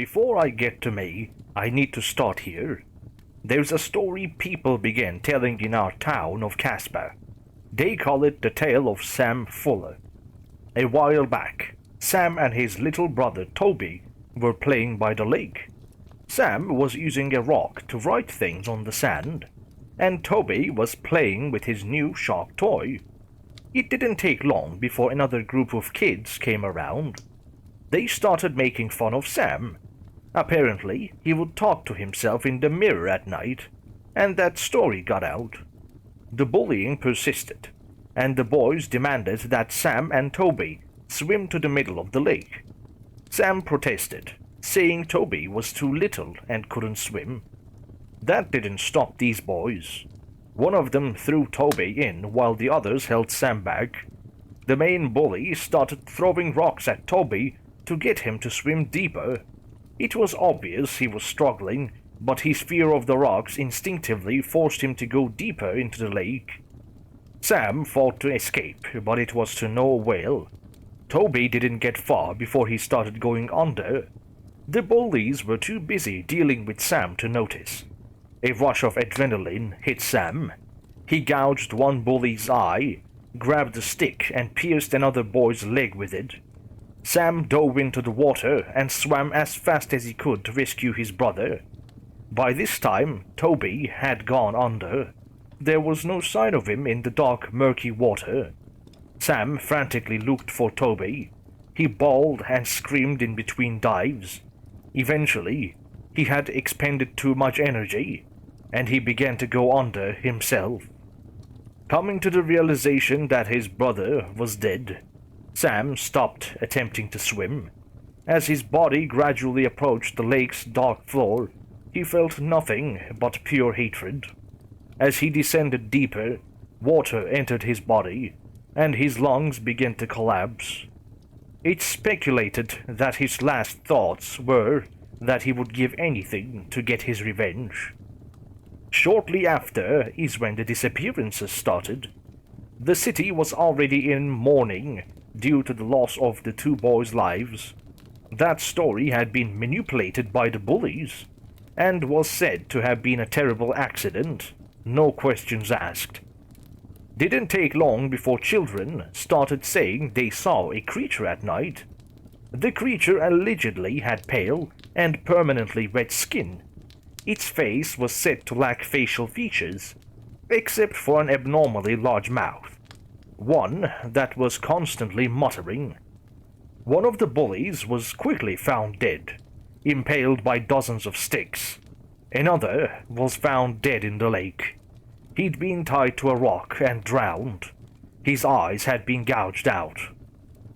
Before I get to me, I need to start here. There's a story people began telling in our town of Casper. They call it the tale of Sam Fuller. A while back, Sam and his little brother Toby were playing by the lake. Sam was using a rock to write things on the sand, and Toby was playing with his new shark toy. It didn't take long before another group of kids came around. They started making fun of Sam. Apparently, he would talk to himself in the mirror at night, and that story got out. The bullying persisted, and the boys demanded that Sam and Toby swim to the middle of the lake. Sam protested, saying Toby was too little and couldn't swim. That didn't stop these boys. One of them threw Toby in while the others held Sam back. The main bully started throwing rocks at Toby to get him to swim deeper. It was obvious he was struggling, but his fear of the rocks instinctively forced him to go deeper into the lake. Sam fought to escape, but it was to no avail. Toby didn't get far before he started going under. The bullies were too busy dealing with Sam to notice. A rush of adrenaline hit Sam. He gouged one bully's eye, grabbed a stick, and pierced another boy's leg with it. Sam dove into the water and swam as fast as he could to rescue his brother. By this time, Toby had gone under. There was no sign of him in the dark, murky water. Sam frantically looked for Toby. He bawled and screamed in between dives. Eventually, he had expended too much energy, and he began to go under himself. Coming to the realization that his brother was dead, Sam stopped attempting to swim. As his body gradually approached the lake's dark floor, he felt nothing but pure hatred. As he descended deeper, water entered his body, and his lungs began to collapse. It's speculated that his last thoughts were that he would give anything to get his revenge. Shortly after is when the disappearances started. The city was already in mourning due to the loss of the two boys' lives. That story had been manipulated by the bullies, and was said to have been a terrible accident, no questions asked. Didn't take long before children started saying they saw a creature at night. The creature allegedly had pale and permanently red skin. Its face was said to lack facial features, except for an abnormally large mouth, one that was constantly muttering. One of the bullies was quickly found dead, impaled by dozens of sticks. Another was found dead in the lake. He'd been tied to a rock and drowned. His eyes had been gouged out.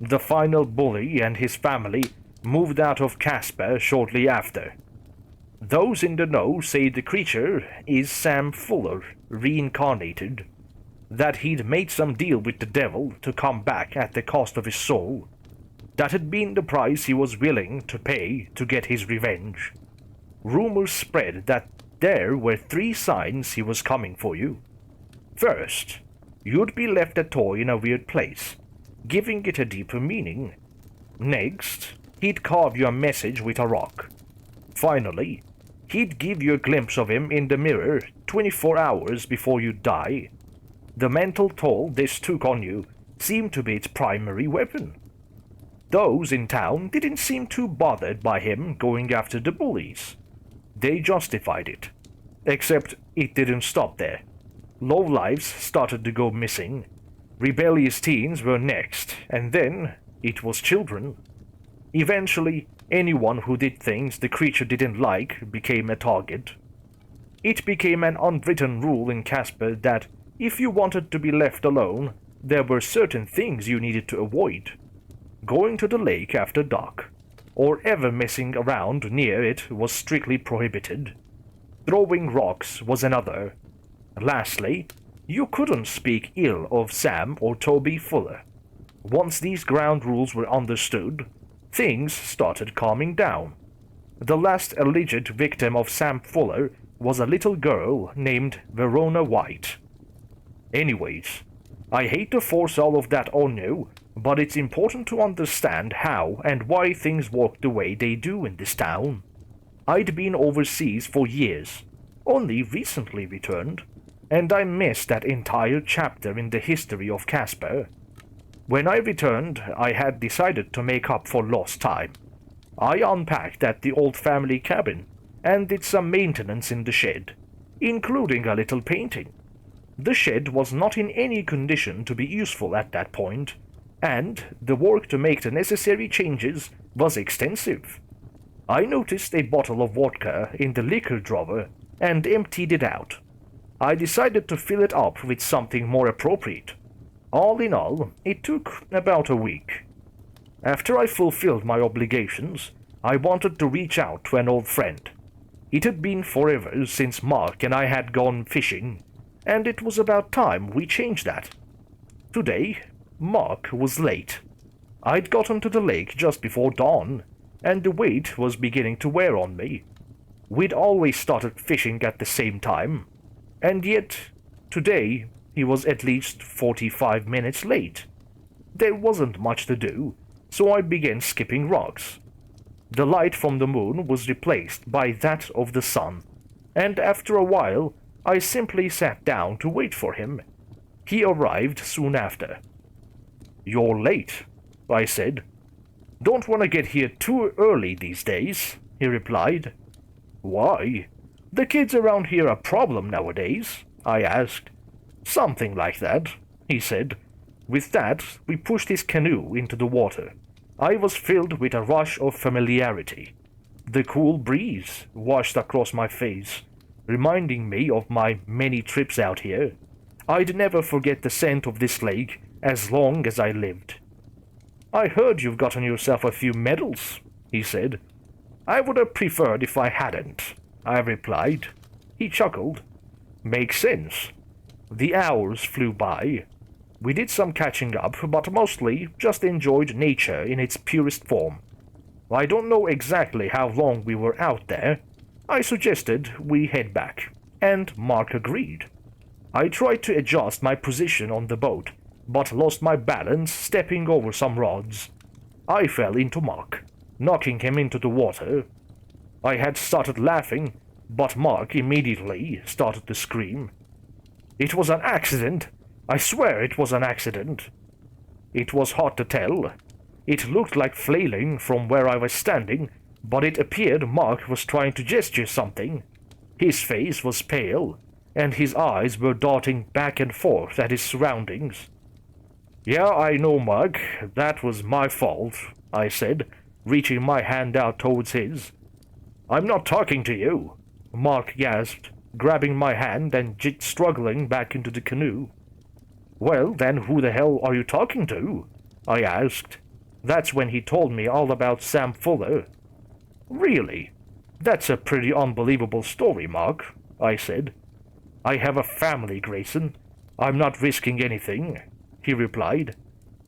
The final bully and his family moved out of Casper shortly after. Those in the know say the creature is Sam Fuller, reincarnated. That he'd made some deal with the devil to come back at the cost of his soul. That had been the price he was willing to pay to get his revenge. Rumors spread that there were 3 signs he was coming for you. First, you'd be left a toy in a weird place, giving it a deeper meaning. Next, he'd carve you a message with a rock. Finally, he'd give you a glimpse of him in the mirror 24 hours before you die. The mental toll this took on you seemed to be its primary weapon. Those in town didn't seem too bothered by him going after the bullies. They justified it. Except it didn't stop there. Lowlives started to go missing. Rebellious teens were next, and then it was children. Eventually, anyone who did things the creature didn't like became a target. It became an unwritten rule in Casper that if you wanted to be left alone, there were certain things you needed to avoid. Going to the lake after dark, or ever messing around near it was strictly prohibited. Throwing rocks was another. Lastly, you couldn't speak ill of Sam or Toby Fuller. Once these ground rules were understood, things started calming down. The last alleged victim of Sam Fuller was a little girl named Verona White. Anyways, I hate to force all of that on you, but it's important to understand how and why things work the way they do in this town. I'd been overseas for years, only recently returned, and I missed that entire chapter in the history of Casper. When I returned, I had decided to make up for lost time. I unpacked at the old family cabin and did some maintenance in the shed, including a little painting. The shed was not in any condition to be useful at that point, and the work to make the necessary changes was extensive. I noticed a bottle of vodka in the liquor drawer and emptied it out. I decided to fill it up with something more appropriate. All in all, it took about a week. After I fulfilled my obligations, I wanted to reach out to an old friend. It had been forever since Mark and I had gone fishing, and it was about time we changed that. Today, Mark was late. I'd gotten to the lake just before dawn, and the weight was beginning to wear on me. We'd always started fishing at the same time, and yet, today, he was at least 45 minutes late. There wasn't much to do, so I began skipping rocks. The light from the moon was replaced by that of the sun, and after a while, I simply sat down to wait for him. He arrived soon after. "You're late," I said. "Don't want to get here too early these days," he replied. "Why? The kids around here are a problem nowadays?" I asked. "Something like that," he said. With that, we pushed his canoe into the water. I was filled with a rush of familiarity. The cool breeze washed across my face, reminding me of my many trips out here. I'd never forget the scent of this lake as long as I lived. "I heard you've gotten yourself a few medals," he said. "I would have preferred if I hadn't," I replied. He chuckled. "Makes sense." The hours flew by. We did some catching up, but mostly just enjoyed nature in its purest form. I don't know exactly how long we were out there. I suggested we head back, and Mark agreed. I tried to adjust my position on the boat, but lost my balance stepping over some rods. I fell into Mark, knocking him into the water. I had started laughing, but Mark immediately started to scream. "It was an accident! I swear it was an accident!" It was hard to tell. It looked like flailing from where I was standing, but it appeared Mark was trying to gesture something. His face was pale, and his eyes were darting back and forth at his surroundings. "Yeah, I know, Mark. That was my fault," I said, reaching my hand out towards his. "I'm not talking to you," Mark gasped, grabbing my hand and struggling back into the canoe. "Well, then who the hell are you talking to?" I asked. That's when he told me all about Sam Fuller. "Really? That's a pretty unbelievable story, Mark," I said. "I have a family, Grayson. I'm not risking anything," he replied.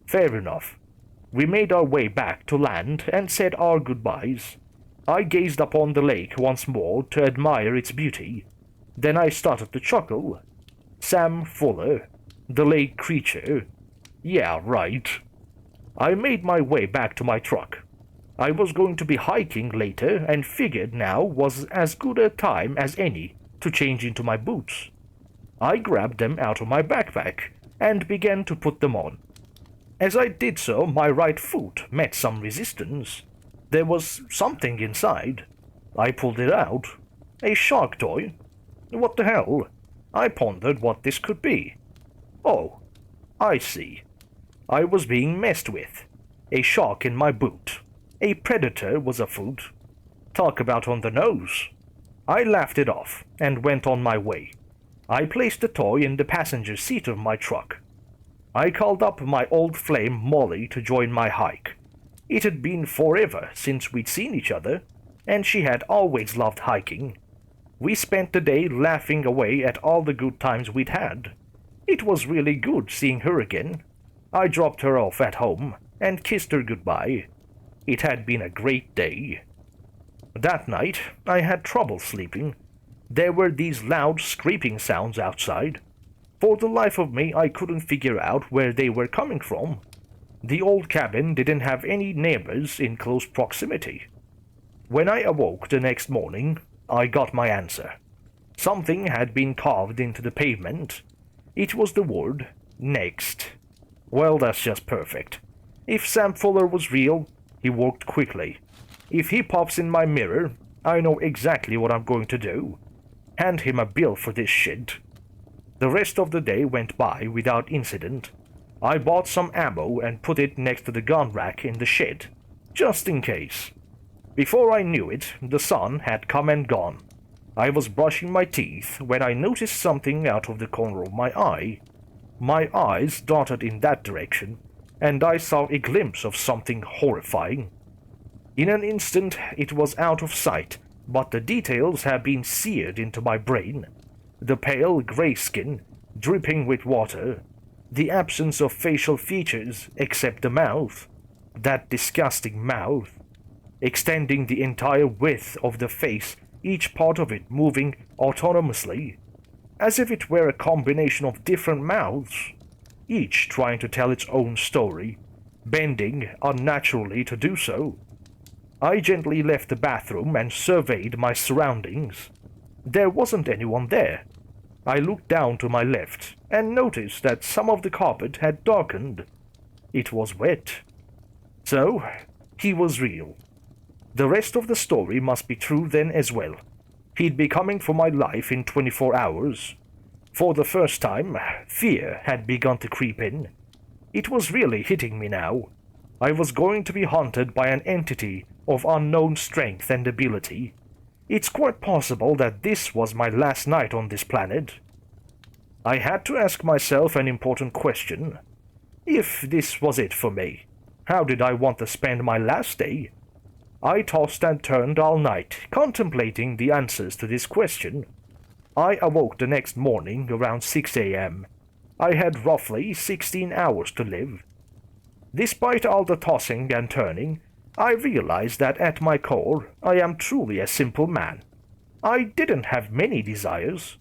"Fair enough." We made our way back to land and said our goodbyes. I gazed upon the lake once more to admire its beauty. Then I started to chuckle. Sam Fuller, the lake creature. Yeah, right. I made my way back to my truck. I was going to be hiking later and figured now was as good a time as any to change into my boots. I grabbed them out of my backpack and began to put them on. As I did so, my right foot met some resistance. There was something inside. I pulled it out. A shark toy. What the hell? I pondered what this could be. Oh, I see. I was being messed with. A shark in my boot. A predator was afoot. Talk about on the nose. I laughed it off and went on my way. I placed the toy in the passenger seat of my truck. I called up my old flame Molly to join my hike. It had been forever since we'd seen each other, and she had always loved hiking. We spent the day laughing away at all the good times we'd had. It was really good seeing her again. I dropped her off at home and kissed her goodbye. It had been a great day. That night, I had trouble sleeping. There were these loud scraping sounds outside. For the life of me, I couldn't figure out where they were coming from. The old cabin didn't have any neighbors in close proximity. When I awoke the next morning, I got my answer. Something had been carved into the pavement. It was the word, next. Well, that's just perfect. If Sam Fuller was real, he worked quickly. If he pops in my mirror, I know exactly what I'm going to do. Hand him a bill for this shit. The rest of the day went by without incident. I bought some ammo and put it next to the gun rack in the shed, just in case. Before I knew it, the sun had come and gone. I was brushing my teeth when I noticed something out of the corner of my eye. My eyes darted in that direction, and I saw a glimpse of something horrifying. In an instant it was out of sight, but the details had been seared into my brain. The pale grey skin, dripping with water, the absence of facial features except the mouth, that disgusting mouth, extending the entire width of the face, each part of it moving autonomously, as if it were a combination of different mouths, each trying to tell its own story, bending unnaturally to do so. I gently left the bathroom and surveyed my surroundings. There wasn't anyone there. I looked down to my left and noticed that some of the carpet had darkened. It was wet. So, he was real. The rest of the story must be true then as well. He'd be coming for my life in 24 hours. For the first time, fear had begun to creep in. It was really hitting me now. I was going to be haunted by an entity of unknown strength and ability. It's quite possible that this was my last night on this planet. I had to ask myself an important question. If this was it for me, how did I want to spend my last day? I tossed and turned all night, contemplating the answers to this question. I awoke the next morning around 6 a.m. I had roughly 16 hours to live. Despite all the tossing and turning, I realized that at my core, I am truly a simple man. I didn't have many desires.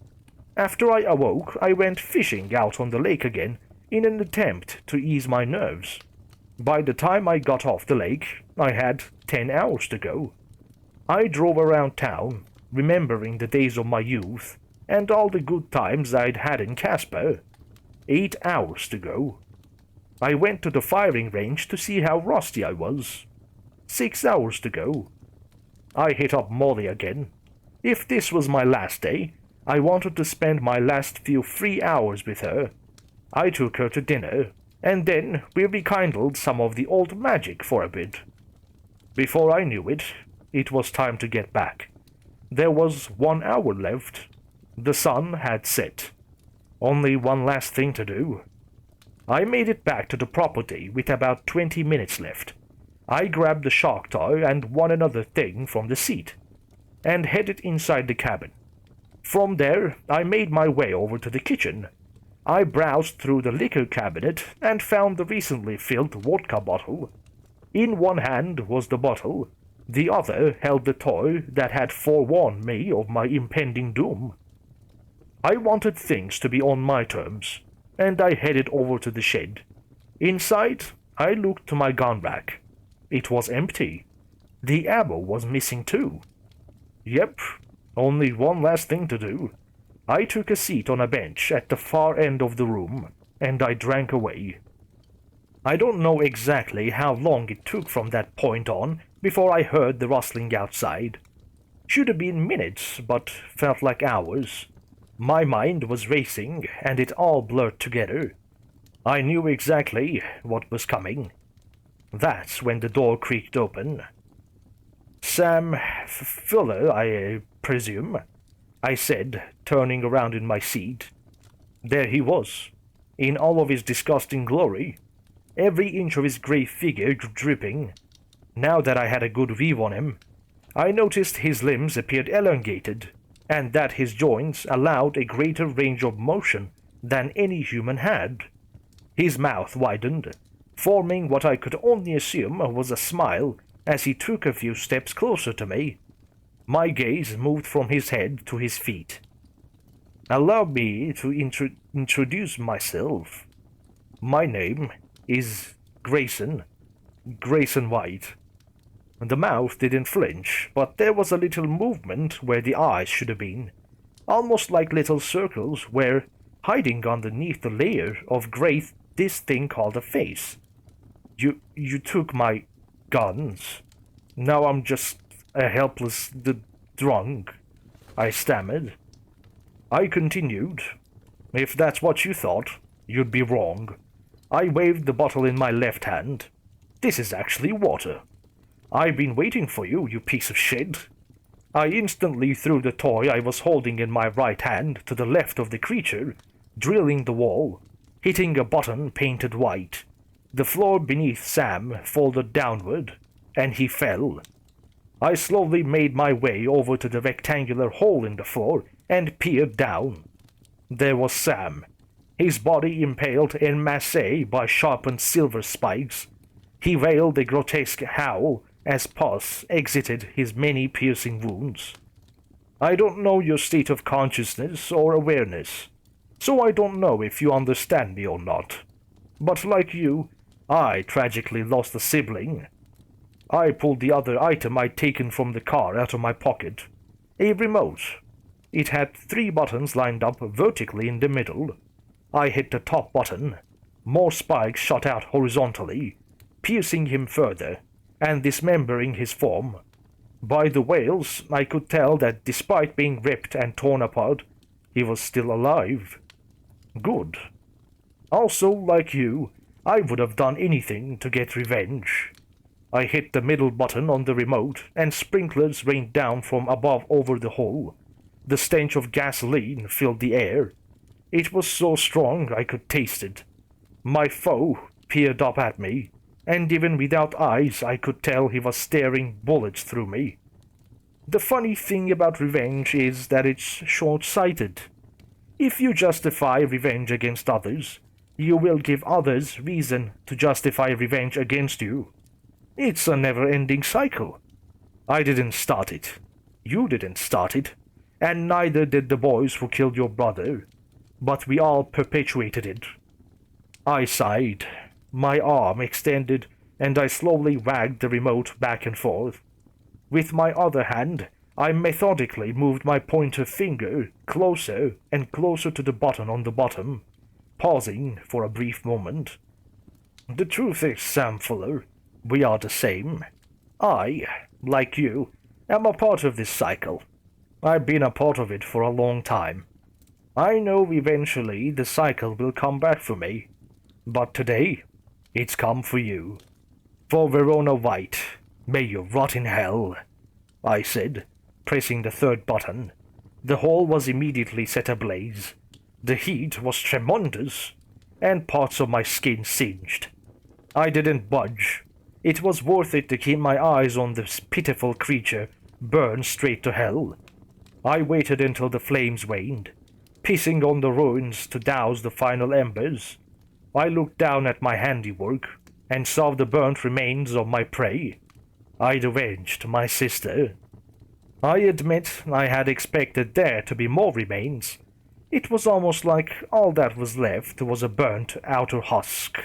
After I awoke, I went fishing out on the lake again in an attempt to ease my nerves. By the time I got off the lake, I had 10 hours to go. I drove around town, remembering the days of my youth and all the good times I'd had in Casper. 8 hours to go. I went to the firing range to see how rusty I was. 6 hours to go. I hit up Molly again. If this was my last day, I wanted to spend my last few free hours with her. I took her to dinner, and then we rekindled some of the old magic for a bit. Before I knew it, it was time to get back. There was 1 hour left. The sun had set. Only one last thing to do. I made it back to the property with about 20 minutes left. I grabbed the shark toy and one another thing from the seat, and headed inside the cabin. From there, I made my way over to the kitchen. I browsed through the liquor cabinet and found the recently filled vodka bottle. In one hand was the bottle, the other held the toy that had forewarned me of my impending doom. I wanted things to be on my terms, and I headed over to the shed. Inside, I looked to my gun rack. It was empty. The ammo was missing too. Yep, only one last thing to do. I took a seat on a bench at the far end of the room, and I drank away. I don't know exactly how long it took from that point on before I heard the rustling outside. Should have been minutes, but felt like hours. My mind was racing, and it all blurred together. I knew exactly what was coming. That's when the door creaked open. Sam Fuller, I presume, I said, turning around in my seat. There he was, in all of his disgusting glory, every inch of his grey figure dripping. Now that I had a good view on him, I noticed his limbs appeared elongated, and that his joints allowed a greater range of motion than any human had. His mouth widened, forming what I could only assume was a smile as he took a few steps closer to me. My gaze moved from his head to his feet. Allow me to introduce myself. My name is Grayson White. The mouth didn't flinch, but there was a little movement where the eyes should have been, almost like little circles where, hiding underneath the layer of gray, this thing called a face. You took my guns. Now I'm just a helpless drunk, I stammered. I continued. If that's what you thought, you'd be wrong. I waved the bottle in my left hand. This is actually water. I've been waiting for you, you piece of shit. I instantly threw the toy I was holding in my right hand to the left of the creature, drilling the wall, hitting a button painted white. The floor beneath Sam folded downward, and he fell. I slowly made my way over to the rectangular hole in the floor and peered down. There was Sam, his body impaled en masse by sharpened silver spikes. He wailed a grotesque howl as pus exited his many piercing wounds. I don't know your state of consciousness or awareness, so I don't know if you understand me or not. But like you, I tragically lost a sibling. I pulled the other item I'd taken from the car out of my pocket. A remote. It had 3 buttons lined up vertically in the middle. I hit the top button. More spikes shot out horizontally, piercing him further, and dismembering his form. By the wails, I could tell that despite being ripped and torn apart, he was still alive. Good. Also, like you, I would have done anything to get revenge. I hit the middle button on the remote, and sprinklers rained down from above over the hole. The stench of gasoline filled the air. It was so strong I could taste it. My foe peered up at me, and even without eyes I could tell he was staring bullets through me. The funny thing about revenge is that it's short-sighted. If you justify revenge against others, you will give others reason to justify revenge against you. It's a never-ending cycle. I didn't start it. You didn't start it. And neither did the boys who killed your brother. But we all perpetuated it. I sighed. My arm extended, and I slowly wagged the remote back and forth. With my other hand, I methodically moved my pointer finger closer and closer to the button on the bottom, pausing for a brief moment. The truth is, Sam Fuller, we are the same. I, like you, am a part of this cycle. I've been a part of it for a long time. I know eventually the cycle will come back for me, but today, it's come for you. For Verona White, may you rot in hell, I said, pressing the 3rd button. The hole was immediately set ablaze. The heat was tremendous, and parts of my skin singed. I didn't budge. It was worth it to keep my eyes on this pitiful creature burn straight to hell. I waited until the flames waned, pissing on the ruins to douse the final embers. I looked down at my handiwork and saw the burnt remains of my prey. I'd avenged my sister. I admit I had expected there to be more remains. It was almost like all that was left was a burnt outer husk.